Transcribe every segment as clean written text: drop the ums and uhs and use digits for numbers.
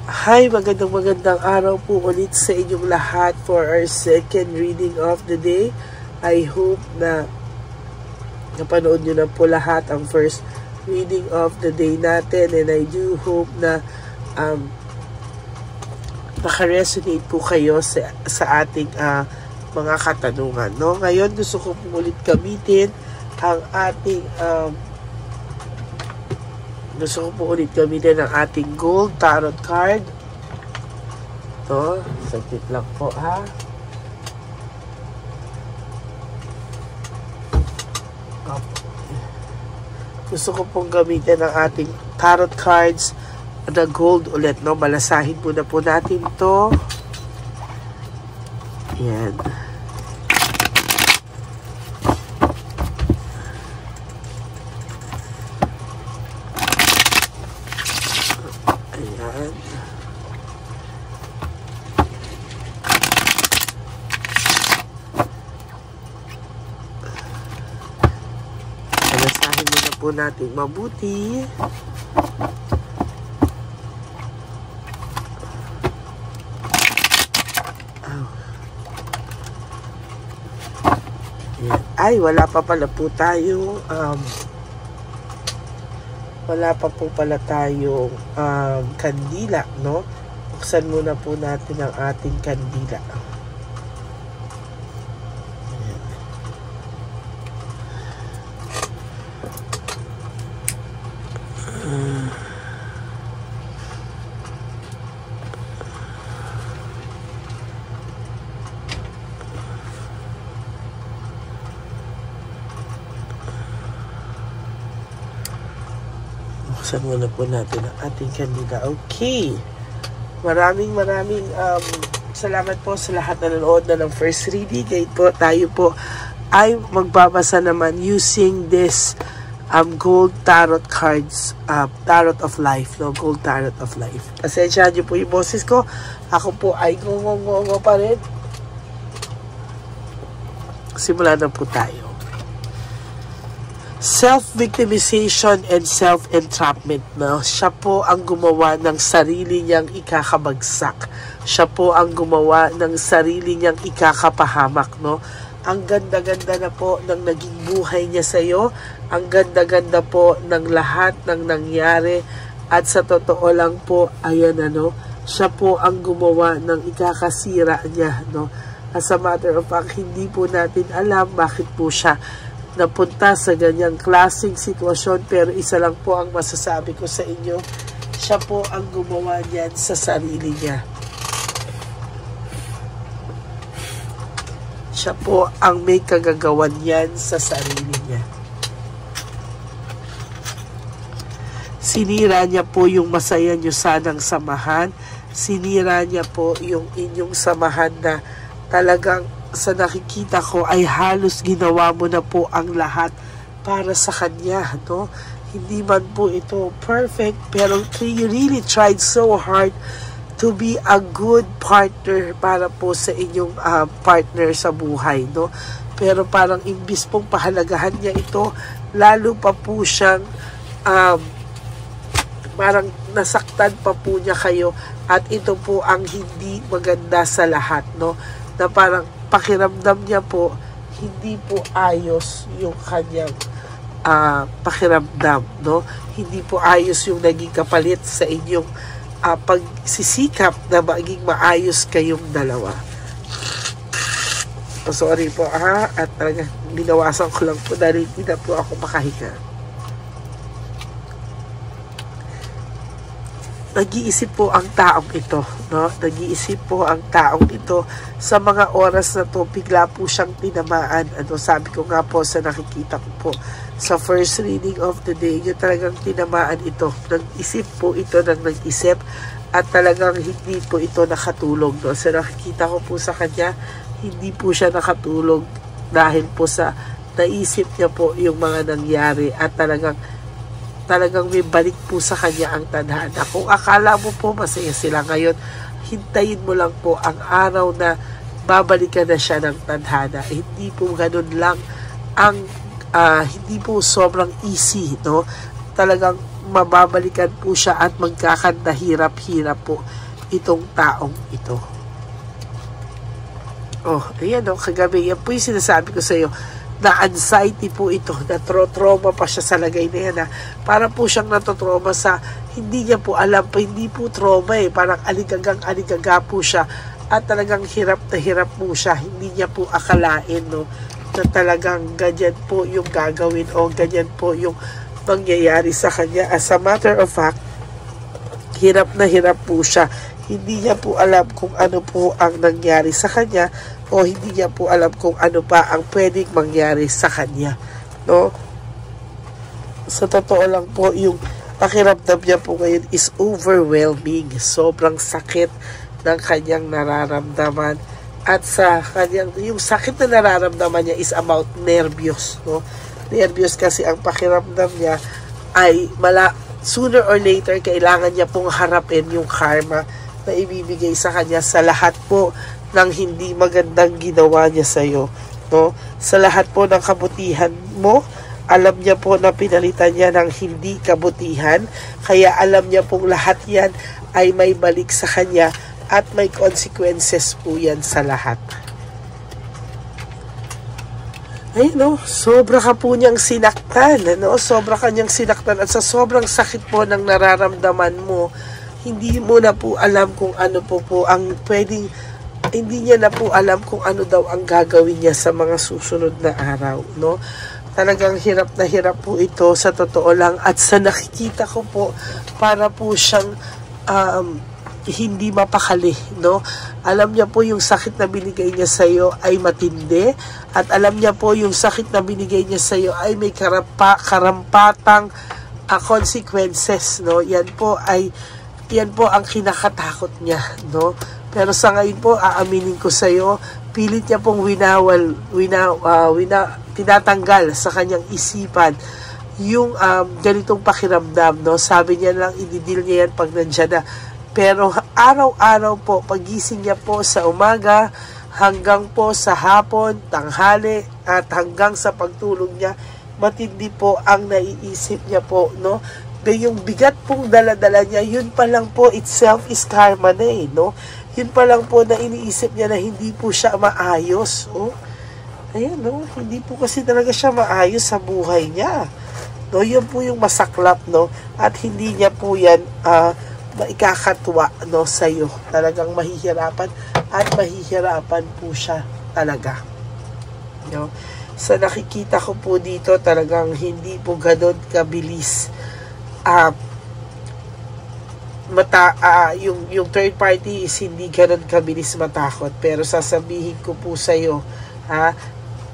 Hi, magandang araw po ulit sa inyong lahat for our second reading of the day. I hope na napanood nyo na po lahat ang first reading of the day natin, and I do hope na naka-resonate po kayo sa ating mga katanungan. No? Ngayon, gusto ko po ulit gamitin ang ating ang ating gold tarot card. Ito, saglit lang po ha. Gusto ko pong gamitin ang ating tarot cards na gold ulit, no? Balasahin muna po natin ito. Yan. Ayan. Balasahin muna po natin mabuti. Ay, wala pa pala po tayong kandila, no? Buksan muna po natin ang ating kandila. Buksan muna po natin ang ating kandila. Okay. Maraming salamat po sa lahat na nanood na ng first reading. Ngayon po, tayo po ay magbabasa naman using this gold tarot cards, tarot of life, no? Gold tarot of life. Pasensya niyo po yung boses ko. Ako po ay ngongongongo pa rin. Simulan na po tayo. Self-victimization and self-entrapment. No? Siya po ang gumawa ng sarili niyang ikakabagsak. Siya po ang gumawa ng sarili niyang ikakapahamak. No? Ang ganda-ganda na po ng naging buhay niya sa iyo. Ang ganda-ganda po ng lahat ng nangyari. At sa totoo lang po, ayan siya po ang gumawa ng ikakasira niya. No? As a matter of fact, hindi po natin alam bakit po siya napunta sa ganyang klaseng sitwasyon, pero isa lang po ang masasabi ko sa inyo, siya po ang gumawa niyan sa sarili niya. Siya po ang may kagagawan niyan sa sarili niya. Sinira niya po yung masaya niyo sanang samahan. Sinira niya po yung inyong samahan na talagang sa nakikita ko ay halos ginawa mo na po ang lahat para sa kanya, no? Hindi man po ito perfect, pero you really tried so hard to be a good partner para po sa inyong partner sa buhay, no? Pero parang imbis pong pahalagahan niya ito, lalo pa po siyang parang nasaktan pa po niya kayo, at ito po ang hindi maganda sa lahat, no? Na parang pakiramdam niya po, hindi po ayos yung kanyang pakiramdam, no? Hindi po ayos yung naging kapalit sa inyong pagsisikap na maging maayos kayong dalawa. Sorry po at talaga binawasan ko lang po dahil hindi na po ako makahinga. Nag-iisip po ang taong ito, no? Nag-iisip po ang taong ito sa mga oras na to, bigla po siyang tinamaan. Sabi ko nga po sa nakikita ko po sa first reading of the day, yung talagang tinamaan ito. Nag-isip po ito ng nag-isip at talagang hindi po ito nakatulog, no? Sa nakikita ko po sa kanya, hindi po siya nakatulog dahil po sa naisip niya po yung mga nangyari, at talagang may balik po sa kanya ang tadhana. Kung akala mo po masaya sila ngayon, hintayin mo lang po ang araw na babalikan na siya ng tadhana. Hindi po ganun lang ang hindi po sobrang easy, no? Talagang mababalikan po siya at magkakanta hirap-hirap po itong taong ito. Oh, ayan o, kagabi, yan po yung sinasabi ko sa iyo, na anxiety po ito, na trauma pa siya sa lagay na yan, ha? Para po siyang natotrauma sa, hindi niya po alam pa, hindi po trauma parang aligagang-aligaga po siya, at talagang hirap na hirap po siya, hindi niya po akalain, no, na talagang ganyan po yung gagawin, o ganyan po yung mangyayari sa kanya. As a matter of fact, hirap na hirap po siya. Hindi niya po alam kung ano po ang nangyari sa kanya, o hindi niya po alam kung ano pa ang pwedeng mangyari sa kanya, no? Sa totoo lang po, yung pakiramdam niya po ngayon is overwhelming. Sobrang sakit ng kanyang nararamdaman, at sa kanyang, yung sakit na nararamdaman niya is about nervyos, no? Nervyos kasi ang pakiramdam niya ay sooner or later kailangan niya pong harapin yung karma na ibibigay sa kanya sa lahat po ng hindi magandang ginawa niya sa iyo, no? Sa lahat po ng kabutihan mo, alam niya po na pinalitan niya ng hindi kabutihan, kaya alam niya pong lahat yan ay may balik sa kanya at may consequences po yan sa lahat. Ay, no, sobra ka po niyang sinaktan, no? Sobra ka niyang sinaktan, at sa sobrang sakit po ng nararamdaman mo, hindi mo na po alam kung ano po ang pwedeng, hindi niya na po alam kung ano daw ang gagawin niya sa mga susunod na araw, no? Talagang hirap na hirap po ito sa totoo lang, at sa nakikita ko po, para po siyang hindi mapakali, no? Alam niya po yung sakit na binigay niya sa iyo ay matindi, at alam niya po yung sakit na binigay niya sa iyo ay may karampatang consequences, no? Yan po ang kinakatakot niya, no? Pero sa ngayon po, aaminin ko sa iyo, pilit niya pong tinatanggal sa kanyang isipan yung ganitong pakiramdam, no? Sabi niya lang, ididil niya yan pag nandiyan na. Pero araw-araw po, pagising niya po sa umaga, hanggang po sa hapon, tanghali, at hanggang sa pagtulog niya, matindi po ang naiisip niya po, no? Yung bigat pong dala-dala niya, yun pa lang po itself is karma na, no? Yun pa lang po na iniisip niya na hindi po siya maayos, oh. Ayan, no? Hindi po kasi talaga siya maayos sa buhay niya, no? Yun po yung masaklap, no? At hindi niya po yan, maikakatwa, no, sa'yo. Talagang mahihirapan, at mahihirapan po siya talaga, no? Sa nakikita ko po dito, talagang hindi po ganun kabilis yung third party is hindi ganun kabilis matakot, pero sasabihin ko po sa'yo,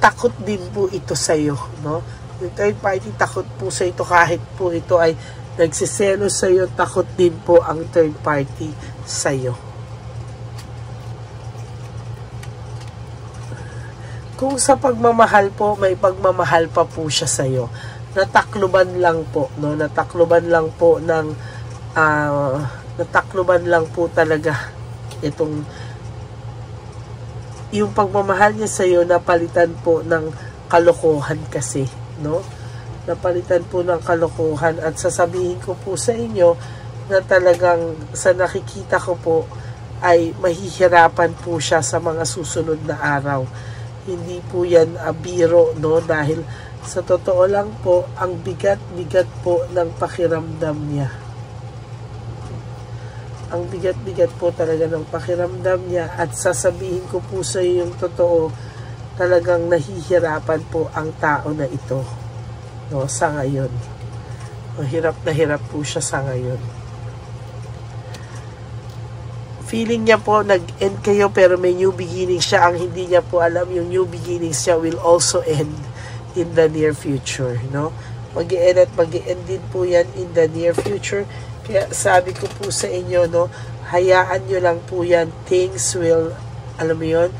takot din po ito sa'yo, no? Yung third party takot po sa ito, kahit po ito ay nagsiselos sa iyo, takot din po ang third party sa iyo. Kung sa pagmamahal po, may pagmamahal pa po siya sa iyo. Natakluban lang po, no? Natakluban lang po talaga itong yung pagmamahal niya sa iyo, napalitan po ng kalokohan kasi, no? Napalitan po ng kalokohan, at sasabihin ko po sa inyo na talagang sa nakikita ko po ay mahihirapan po siya sa mga susunod na araw. Hindi po yan biro, no? Dahil sa totoo lang po, ang bigat-bigat po ng pakiramdam niya. Ang bigat-bigat po talaga ng pakiramdam niya, at sasabihin ko po sa iyo yung totoo, talagang nahihirapan po ang tao na ito, no, sa ngayon. Hirap na hirap po siya sa ngayon. Feeling niya po nag-end kayo, pero may new beginning siya. Ang hindi niya po alam, yung new beginnings siya will also end in the near future, no? Mag-e-end at mag-e-end din po yan in the near future. Kaya sabi ko po sa inyo, no, hayaan nyo lang po yan. Things will, alam mo yun,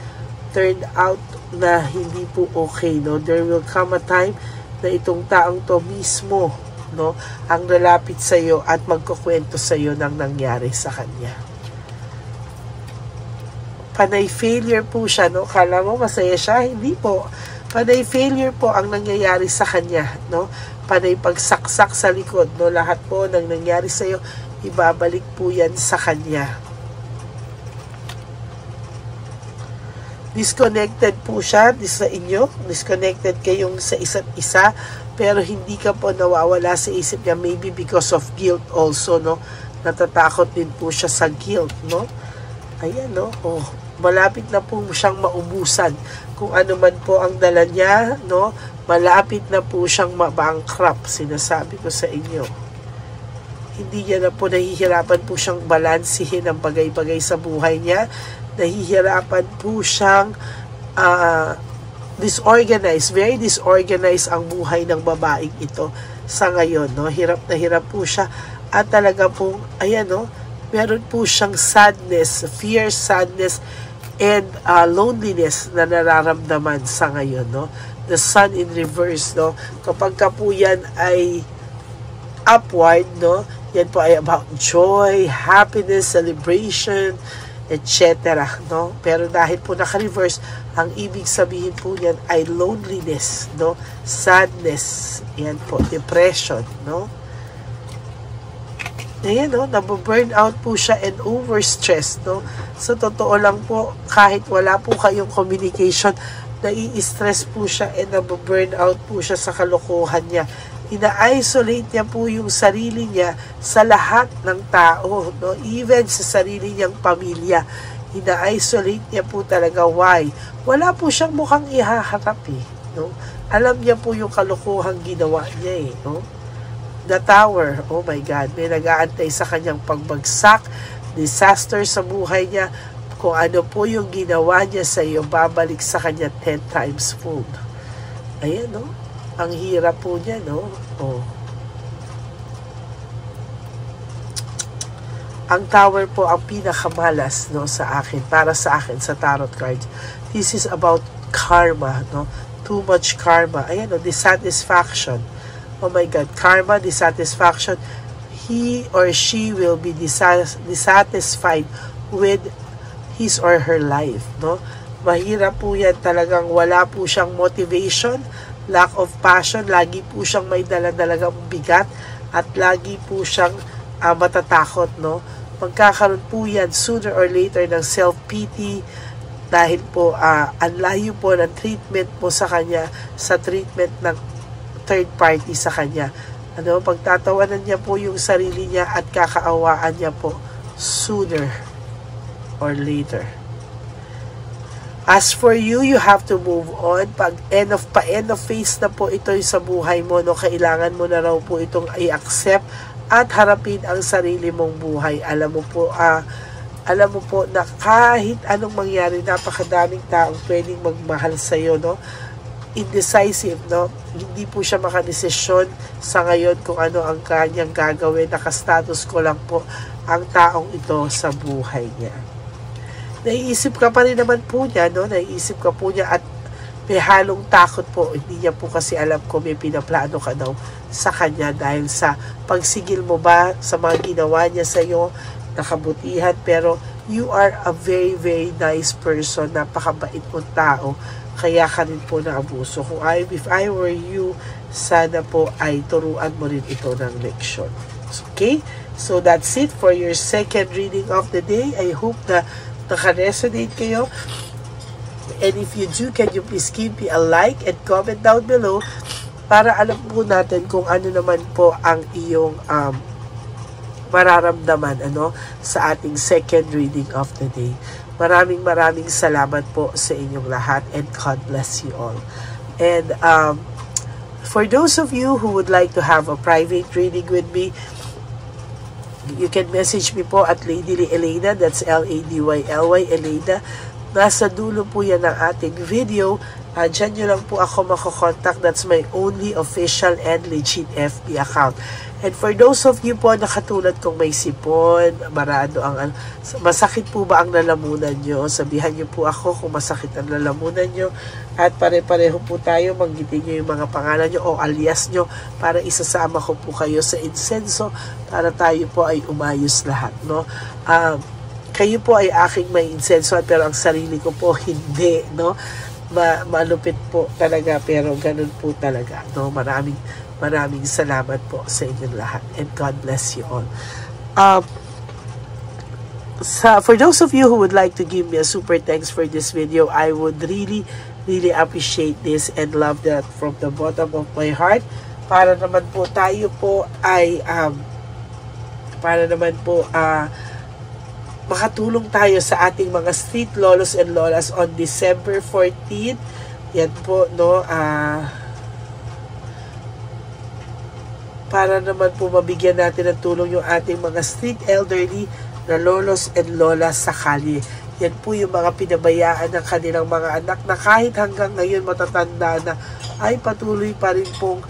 turn out na hindi po okay, no? There will come a time na itong taong to mismo, no, ang lalapit sa iyo at magkukwento sa iyo ng nangyari sa kanya. Panay failure po siya, no? Kala mo masaya siya? Hindi po. Panay failure po ang nangyayari sa kanya, no? panay pagsaksak sa likod, no? Lahat po ng nangyari sa iyo, ibabalik po yan sa Kanya. Disconnected po siya sa inyo, disconnected kayong sa isa't isa, pero hindi ka po nawawala sa isip niya, maybe because of guilt also, no? Natatakot din po siya sa guilt, no? Ayan, no? Oh, malapit na po siyang maubusan. Kung ano man po ang dala niya, no? Malapit na po siyang mabankrupt, sinasabi ko sa inyo. Hindi niya na po nahihirapan po siyang balansihin ang bagay-bagay sa buhay niya. Nahihirapan po siyang disorganized, very disorganized ang buhay ng babaeng ito sa ngayon, no? Hirap na hirap po siya at talaga pong, ayan, no? Meron po siyang sadness, fear, sadness, and loneliness na nararamdaman sa ngayon, no? The sun in reverse, no? Kapag ka po yan ay upward, no? Yan po ay about joy, happiness, celebration, etc. No? Pero dahil po naka-reverse, ang ibig sabihin po niyan ay loneliness, no? Sadness, yan po, depression, no? Ayan, no? Nabu-burn out po siya and overstressed, no? So, totoo lang po, kahit wala po kayong communication, nai-stress po siya and nabu-burn out po siya sa kalokohan niya. Ina-isolate niya po yung sarili niya sa lahat ng tao, no? Even sa sarili niyang pamilya. Ina-isolate niya po talaga. Why? Wala po siyang mukhang ihaharap, eh, no? Alam niya po yung kalokohang ginawa niya, eh, no? The Tower, oh my God, may nag-aantay sa kanyang pagbagsak, disaster sa buhay niya. Kung ano po yung ginawa niya sa iyo, babalik sa kanya 10 times fold. Ayan, no? Ang hirap po niya, no? Oh. Ang Tower po ang pinakamalas, no, sa akin, para sa akin, sa tarot cards. This is about karma, no? Too much karma. Ayan, no? Dissatisfaction. Oh my God, karma, dissatisfaction. He or she will be dissatisfied with his or her life, no? Mahirap po yan, talagang wala po siyang motivation, lack of passion, lagi po siyang may dala-dalagang bigat at lagi po siyang matatakot, no? Magkakaroon po yan sooner or later ng self-pity dahil po ang layo po ng treatment po sa kanya sa treatment ng third party sa kanya. Ano, pagtatawanan niya po yung sarili niya at kakaawaan niya po sooner or later. As for you, you have to move on. Pag end of phase na po ito sa buhay mo, no, kailangan mo na raw po itong i-accept at harapin ang sarili mong buhay. Alam mo po na kahit anong mangyari, napakadaming taong pwedeng magmahal sa iyo, no? Indecisive, no? Hindi po siya makadesisyon sa ngayon kung ano ang kanyang gagawin. Nakastatus ko lang po ang taong ito sa buhay niya. Naiisip ka pa rin naman po niya, no? Naiisip ka po niya at may halong takot po. Hindi niya po kasi alam kung may pinaplano ka daw sa kanya dahil sa pagsigil mo ba sa mga ginawa niya sa iyo, nakabutihan, pero you are a very, very nice person. Napakabait mong tao. Kaya ka rin po na abuso. If I were you, sana po ay turuan mo rin ito ng leksyon. Okay? So that's it for your second reading of the day. I hope na naka-resonate kayo. And if you do, can you please give me a like and comment down below para alam po natin kung ano naman po ang iyong mararamdaman sa ating second reading of the day. Maraming salamat po sa inyong lahat and God bless you all. And for those of you who would like to have a private reading with me, you can message me po at Ladyly Elena, that's Ladyly Elena. Nasa dulo po yan ng ating video. Diyan nyo lang po ako makokontak. That's my only official and legit FB account. And for those of you po na katulad kong may sipon, marado ang masakit po ba ang lalamunan nyo? Sabihan nyo po ako kung masakit ang lalamunan nyo. At pare-pareho po tayo, manggitin nyo yung mga pangalan nyo o alias nyo para isasama ko po kayo sa insenso para tayo po ay umayos lahat, no? Kayo po ay aking may insenso pero ang sarili ko po hindi, no? Malupit po talaga pero ganun po talaga, no? Maraming Maraming salamat po sa inyong lahat. And God bless you all. For those of you who would like to give me a super thanks for this video, I would really appreciate this and love that from the bottom of my heart. Para naman po tayo po ay makatulong tayo sa ating mga street lolos and lolas on December 14. Yan po, no, para naman po mabigyan natin ng tulong yung ating mga street elderly na lolos and lolas sa kalye. Yan po yung mga pinabayaan ng kanilang mga anak na kahit hanggang ngayon matatanda na ay patuloy pa rin pong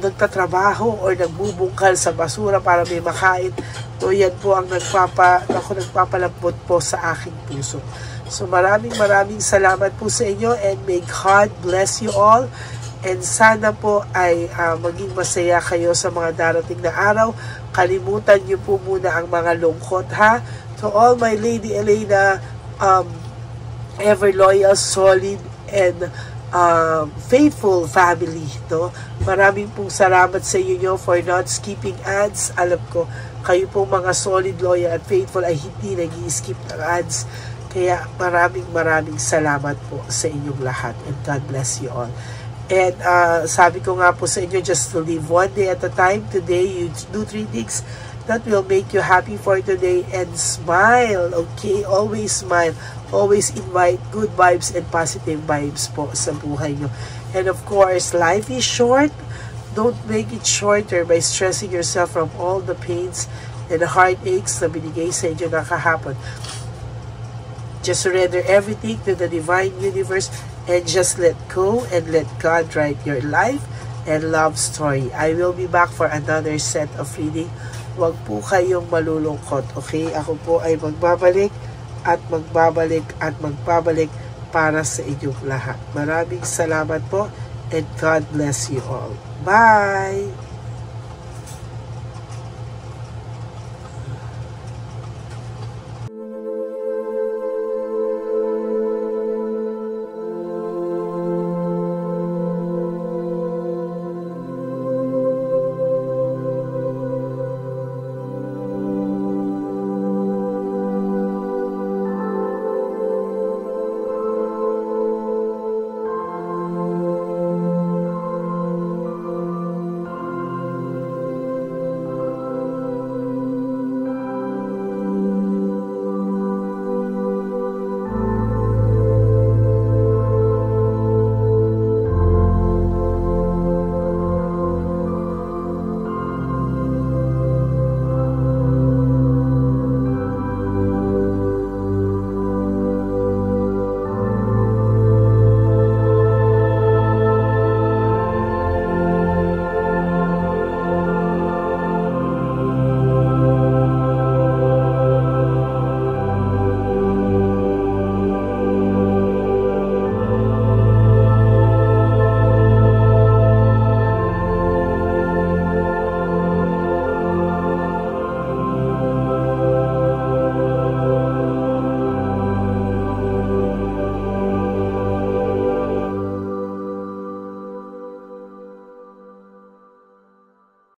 nagtatrabaho o nagbubungkal sa basura para may makain. So yan po ang nagpapalambot po sa aking puso. So maraming salamat po sa inyo, and may God bless you all. And sana po ay maging masaya kayo sa mga darating na araw. Kalimutan niyo po muna ang mga lungkot, ha. To all my Lady Elena ever loyal, solid, and faithful family, no? Maraming pong salamat sa inyo for not skipping ads. Alam ko, kayo pong mga solid, loyal, at faithful ay hindi nag-i-skip ng ads. Kaya maraming salamat po sa inyong lahat. And God bless you all. And sabi ko nga po sa inyo, just to live one day at a time. Today, you do 3 things that will make you happy for today, and smile, okay? Always smile. Always invite good vibes and positive vibes po sa buhay nyo. And of course, life is short. Don't make it shorter by stressing yourself from all the pains and the heartaches na binigay sa inyo na kahapon. Just surrender everything to the divine universe and just let go and let God write your life and love story. I will be back for another set of reading. Huwag po kayong malulungkot, okay? Ako po ay magbabalik at magbabalik para sa inyong lahat. Maraming salamat po, and God bless you all. Bye!